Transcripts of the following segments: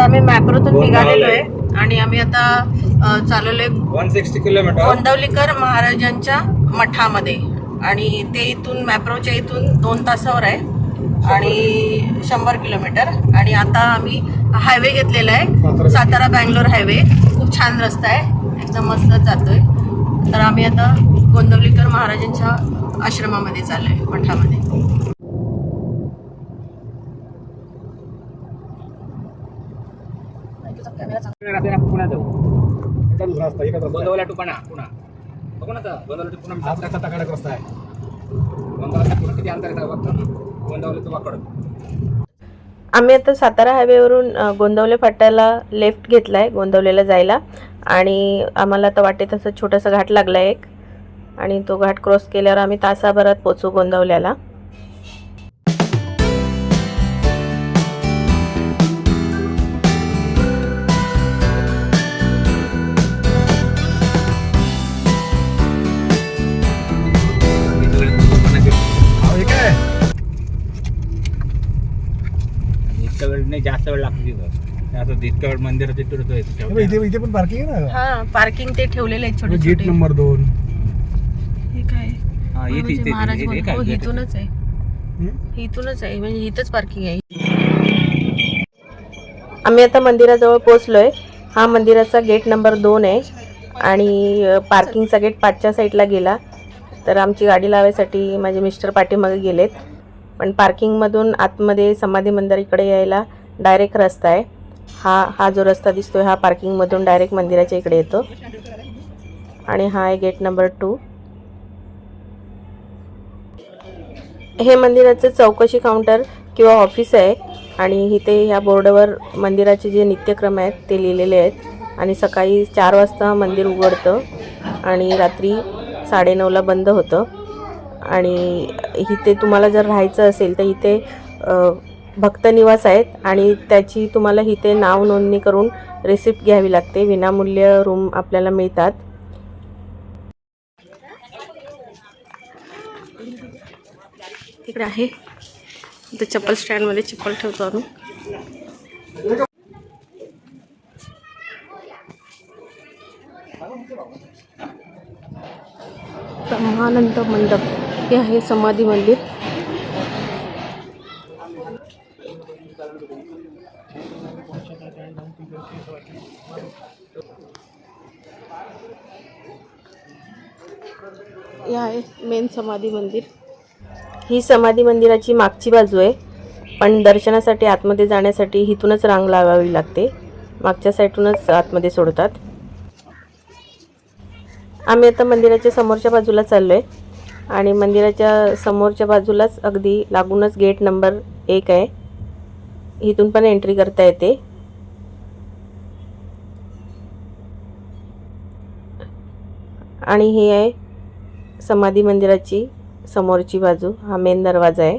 आम्ही मॅप्रोतून निघालेलो आहे आणि आम्ही आता चाललेलो आहे 160 किलोमीटर गोंदवलेकर महाराजांच्या मठामध्ये. आणि ते इथून मॅप्रोच्या इथून 2 तासावर आहे आणि 100 किलोमीटर. आणि आता आम्ही हायवे घेतलेला आहे, सातारा बँगलोर हायवे. खूप छान रस्ता आहे, एकदम मस्त जातोय. तर आम्ही आता गोंदवलेकर महाराजांच्या आश्रमामध्ये चाललोय, मठामध्ये. पुन्हा जाऊ गोंदवला टू पुणा बघू ना. गोंदवला टू पुणा कडक रस्ता आहे. गोंदवला पुन्हा किती अंतर आहे गोंदवला टू वाकड. आम्ही आता सातारा हायवेवरून गोंदवले फाट्याला लेफ्ट घेतला आहे गोंदवलेला जायला. आणि आम्हाला आता वाटेत असं छोटासा घाट लागला आहे एक, आणि तो घाट क्रॉस केल्यावर आम्ही तासाभरात पोचू गोंदवल्याला. इतका वेळ नाही, जास्त वेळ लागतो तिथं. आता इतका वेळ मंदिरात इथे पण पार्किंग आहे ना. हा, पार्किंग ते ठेवलेले आहेत छोटे गेट छोटे. नंबर 2. हे काय महाराज भवन. इथूनच आहे, इथूनच आहे, म्हणजे इथंच पार्किंग आहे. आम्ही आता मंदिराजवळ पोहोचलोय. हा मंदिराचा गेट नंबर 2 आहे आणि पार्किंगचा गेट 5च्या साईडला गेला. तर आमची गाडी लावायसाठी माझे मिस्टर पाठीमागे गेलेत. पण पार्किंगमधून आतमध्ये समाधी मंदिराकडे यायला डायरेक्ट रस्ता आहे. हा जो रस्ता दिसतोय हा पार्किंगमधून डायरेक्ट मंदिराच्या इकडे येतो. आणि हा आहे गेट नंबर 2. हे मंदिराचं चौकशी काउंटर किंवा ऑफिस आहे. आणि इथे ह्या बोर्डवर मंदिराचे जे नित्यक्रम आहेत ते लिहिलेले आहेत. आणि सकाळी 4 वाजता मंदिर उघडतं आणि रात्री 9:30ला बंद होतं. आणि इथे तुम्हाला जर राहायचं असेल तर इथे भक्त निवास आहेत आणि त्याची तुम्हाला इथे नाव नोंदणी करून रिसिप्ट घ्यावी लागते. विनामूल्य रूम आपल्याला मिळतात. इकडे आहे इथे चप्पल स्टँडमध्ये चप्पल ठेवतो आम्ही. ब्रह्मानंद मंडप हे आहे समाधी मंदिर. हे आहे मेन समाधी मंदिर. ही समाधी मंदिराची मागची बाजू आहे, पण दर्शनासाठी आतमध्ये जाण्यासाठी इथूनच रांग लावावी लागते. मागच्या साईडूनच आतमध्ये सोडतात. आम्ही आता मंदिराच्या समोरच्या बाजूला चाललोय आणि मंदिराच्या समोरच्या बाजूलाच अगदी लागूनच गेट नंबर 1 आहे. इथून पण एंट्री करता येते. आणि ही आहे समाधी मंदिराची समोरची बाजू. हा मेन दरवाजा आहे.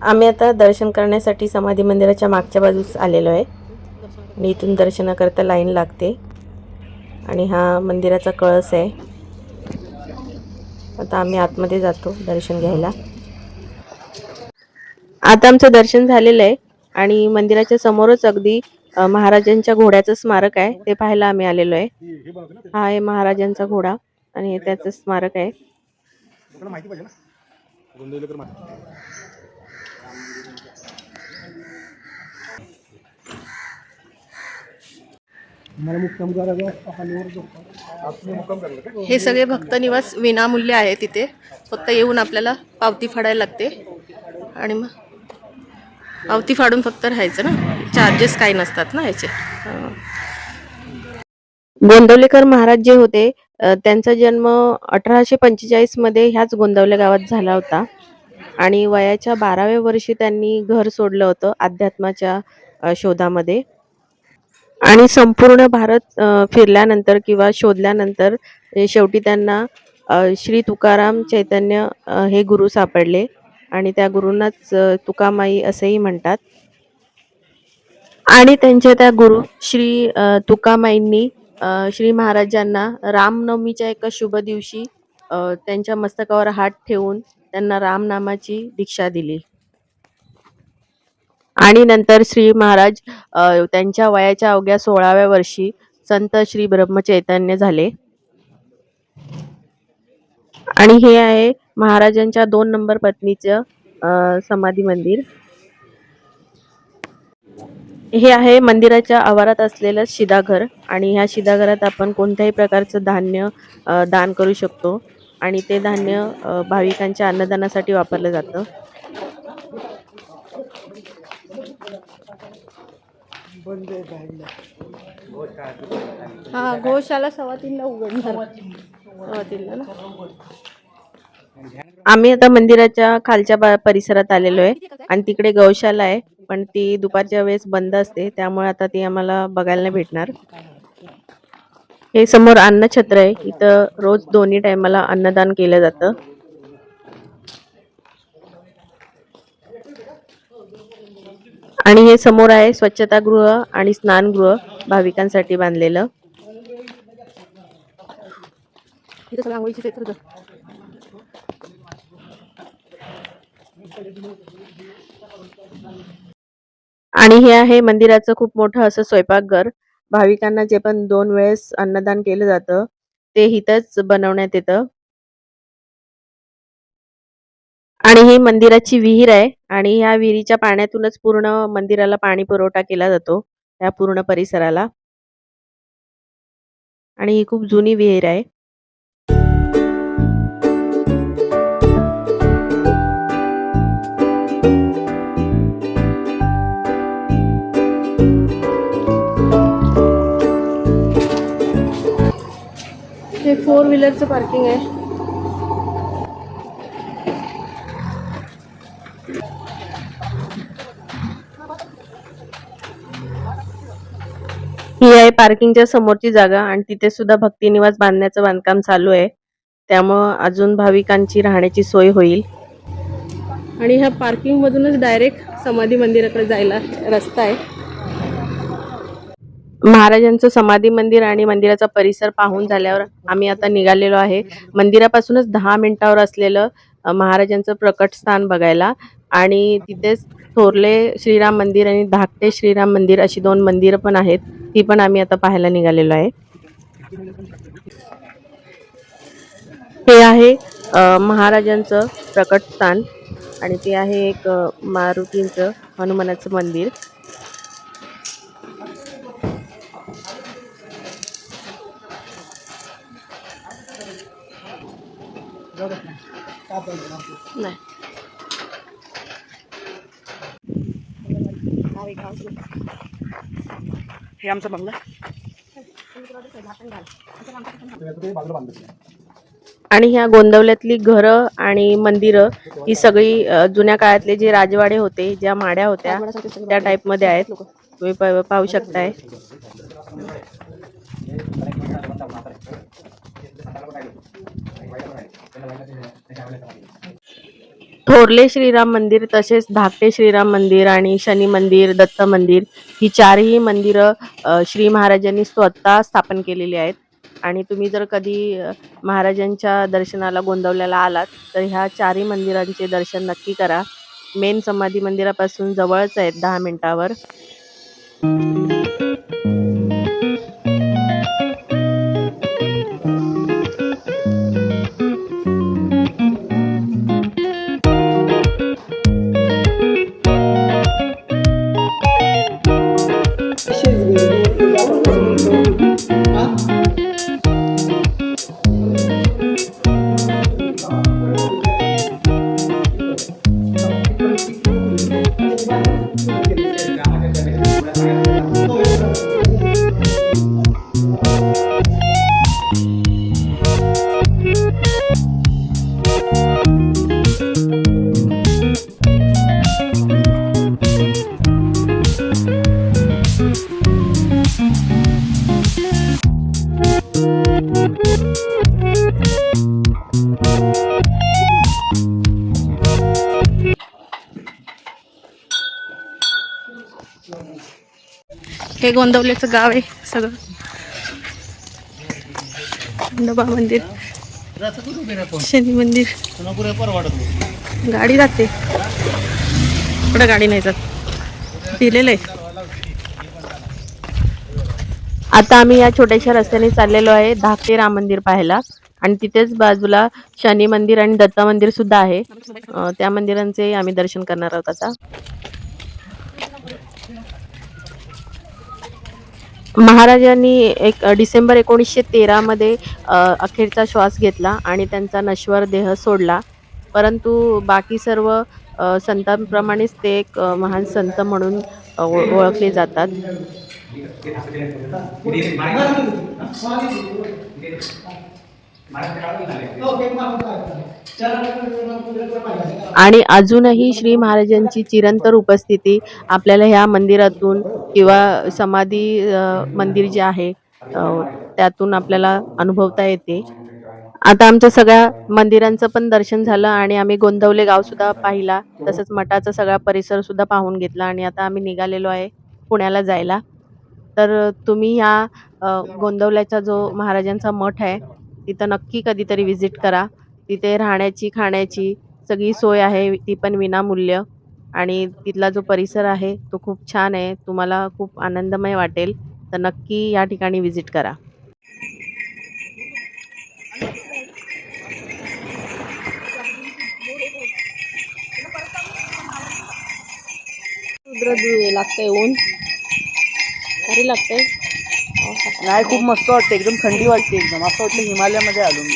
आम्ही आता दर्शन करण्यासाठी समाधी मंदिराच्या मागच्या बाजूस आलेलो आहे आणि इथून दर्शनाकरता लाईन लागते. आणि हा मंदिराचा कळस आहे. आता आम्ही आतमध्ये जातो दर्शन घ्यायला. आता आमचं दर्शन झालेलं आहे आणि मंदिराच्या समोरच अगदी महाराजांच्या घोड्याचं स्मारक आहे, ते पाहायला आम्ही आलेलो आहे. हा आहे महाराजांचा घोडा आणि हे त्याचं स्मारक आहे. हे सगळे भक्त निवास विनामूल्य आहे. तिथे फक्त येऊन आपल्याला पावती फाडायला लागते आणि मग पावती फाडून फक्त राहायचं ना. चार्जेस काही नसतात ना याचे. गोंदवलेकर महाराज जे होते त्यांचा जन्म 1845 मध्ये ह्याच गोंदवले गावात झाला होता. आणि वयाच्या 12व्या वर्षी त्यांनी घर सोडलं होतं अध्यात्माच्या शोधामध्ये. आणि संपूर्ण भारत फिरल्यानंतर किंवा शोधल्यानंतर शेवटी त्यांना श्री तुकाराम चैतन्य हे गुरु सापडले आणि त्या गुरूंनाच तुकामाई असेही म्हणतात. आणि त्यांच्या त्या गुरु श्री तुकामाईंनी श्री महाराजांना रामनवमीच्या एका शुभ दिवशी त्यांच्या मस्तकावर हात ठेवून त्यांना रामनामाची दीक्षा दिली. आणि नंतर श्री महाराज त्यांच्या वयाच्या अवघ्या 16व्या वर्षी संत श्री ब्रह्मचैतन्य झाले. आणि हे आहे महाराजांच्या 2 नंबर पत्नीचं समाधी मंदिर. हे आहे मंदिराच्या आवारात असलेलं शिदाघर आणि ह्या शिदाघरात आपण कोणत्याही प्रकारचं धान्य दान करू शकतो आणि ते धान्य भाविकांच्या अन्नदानासाठी वापरलं जातं. हा, गोशाला 3:15 उघडणार. 3:15 ना. आम्ही आता मंदिराच्या खालच्या परिसरात आलेलो आहे आणि तिकडे गौशाला आहे, पण ती दुपारच्या वेळेस बंद असते, त्यामुळे आता ती आम्हाला बघायला नाही भेटणार. हे समोर अन्नछत्र आहे, इथं रोज दोन्ही टायमाला अन्नदान केलं जातं. आणि हे समोर आहे स्वच्छतागृह आणि स्नानगृह भाविकांसाठी बांधलेलं. आणि हे आहे मंदिराचं खूप मोठं असं स्वयंपाकघर. भाविकांना जे पण 2 वेळेस अन्नदान केलं जातं ते इथंच बनवण्यात येतं. आणि ही मंदिराची विहीर आहे आणि ह्या विहिरीच्या पाण्यातूनच पूर्ण मंदिराला पाणी पुरवठा केला जातो, या पूर्ण परिसराला. आणि ही खूप जुनी विहीर आहे. हे 4 व्हीलरचं पार्किंग आहे. ही आहे पार्किंगच्या समोरची जागा आणि तिथे सुद्धा भक्ती निवास बांधण्याचं बांधकाम चालू आहे, त्यामुळं अजून भाविकांची राहण्याची सोय होईल. आणि ह्या पार्किंग मधूनच डायरेक्ट समाधी मंदिराकडे जायला रस्ता आहे. महाराजांचं समाधी मंदिर आणि मंदिराचा परिसर पाहून झाल्यावर आम्ही आता निघालेलो आहे मंदिरापासूनच 10 मिनिटावर असलेलं महाराजांचं प्रकट स्थान बघायला. आणि तिथेच थोरले श्रीराम मंदिर आणि धाकटे श्रीराम मंदिर अशी 2 मंदिरं पण आहेत, ती पण आम्ही आता पाहायला निघालेलो आहे. हे आहे महाराजांचं प्रकट स्थान आणि ते आहे एक मारुतींचं हनुमानाचं मंदिर. नाही, हे आमचा बंगला. आणि ह्या गोंदवल्यातली घरं आणि मंदिरं ही सगळी जुन्या काळातले जे राजवाडे होते, ज्या माड्या होत्या त्या टाइप मध्ये आहेत. तुम्ही पाहू शकताय. थोरले श्रीराम मंदिर, तसेच धाकटे श्रीराम मंदिर आणि शनी मंदिर, दत्त मंदिर ही 4ही मंदिरं श्री महाराजांनी स्वतः स्थापन केलेली आहेत. आणि तुम्ही जर कधी महाराजांच्या दर्शनाला गोंदवल्याला आलात तर ह्या 4ही मंदिरांचे दर्शन नक्की करा. मेन समाधी मंदिरापासून जवळच आहेत, 10 मिनिटावर. हे गोंदवल्याचं गाव आहे सगळं. खंडोबा मंदिर शनी मंदिर गाडी जाते इकडे गाडी नाही जात दिलेलं आहे. आता आम्ही या छोट्याशा रस्त्याने चाललेलो आहे धाकटे राम मंदिर पाहायला आणि तिथेच बाजूला शनी मंदिर आणि दत्त मंदिर सुद्धा आहे. त्या मंदिरांचे आम्ही दर्शन करणार आहोत आता. महाराजांनी डिसेंबर 1913 मध्ये अखेरचा श्वास घेतला आणि त्यांचा नश्वर देह सोडला. परंतु बाकी सर्व संतांप्रमाणेच ते एक महान संत म्हणून ओळखले जातात. आणि अजूनही श्री महाराजांची चिरंतन उपस्थिती आपल्याला ह्या मंदिरातून किंवा समाधी मंदिर जे आहे त्यातून आपल्याला अनुभवता येते. आता आमच्या सगळ्या मंदिरांचं पण दर्शन झालं आणि आम्ही गोंदवले गाव सुद्धा पाहिला, तसंच मठाचा सगळा परिसर सुद्धा पाहून घेतला आणि आता आम्ही निघालेलो आहे पुण्याला जायला. तर तुम्ही ह्या गोंदवल्याचा जो महाराजांचा मठ आहे तिथं नक्की कधीतरी व्हिजिट करा. तिथे राहण्याची खाण्याची सगळी सोय आहे, ती पण विनामूल्य. आणि तिथला जो परिसर आहे तो खूप छान आहे, तुम्हाला खूप आनंदमय वाटेल. तर नक्की या ठिकाणी व्हिजिट करा. लागतंय ऊन भारी लागतंय. नाही खूप मस्त वाटते, एकदम थंडी वाटते, एकदम असं वाटतं हिमालयामध्ये आलो मी.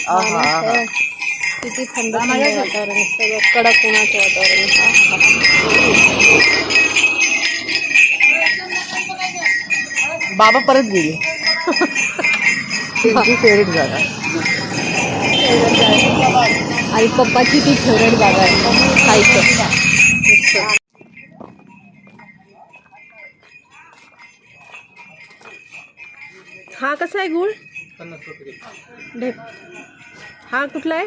किती थंड वातावरण आहे, सगळं कडक उन्हाचं वातावरण. बाबा परत गेले. त्यांची फेवरेट जागा आणि पप्पाची ती फेवरेट जागा आहे खायचं. हा कसा आहे गुळ? हा कुठला आहे?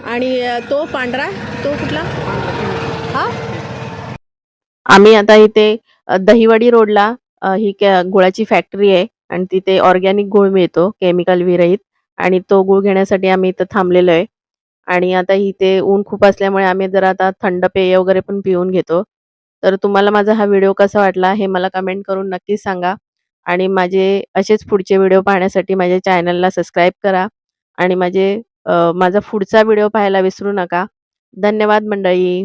आणि तो पांढरा तो कुठला? हा आम्ही आता इथे दहिवडी रोडला ही गुळाची फॅक्टरी आहे आणि तिथे ऑर्गॅनिक गुळ मिळतो केमिकल विरहित आणि तो गुळ घेण्यासाठी आम्ही इथं थांबलेलो आहे. आणि आता इथे ऊन खूप असल्यामुळे आम्ही जरा आता थंड पेय वगैरे पण पिऊन घेतो. तर तुम्हाला माझा हा व्हिडिओ कसा वाटला हे मला कमेंट करून नक्की सांगा आणि माझे असेच पुढचे व्हिडिओ पाहण्यासाठी माझ्या चॅनलला सबस्क्राईब करा आणि माझा पुढचा व्हिडिओ पाहायला विसरू नका. धन्यवाद मंडळी.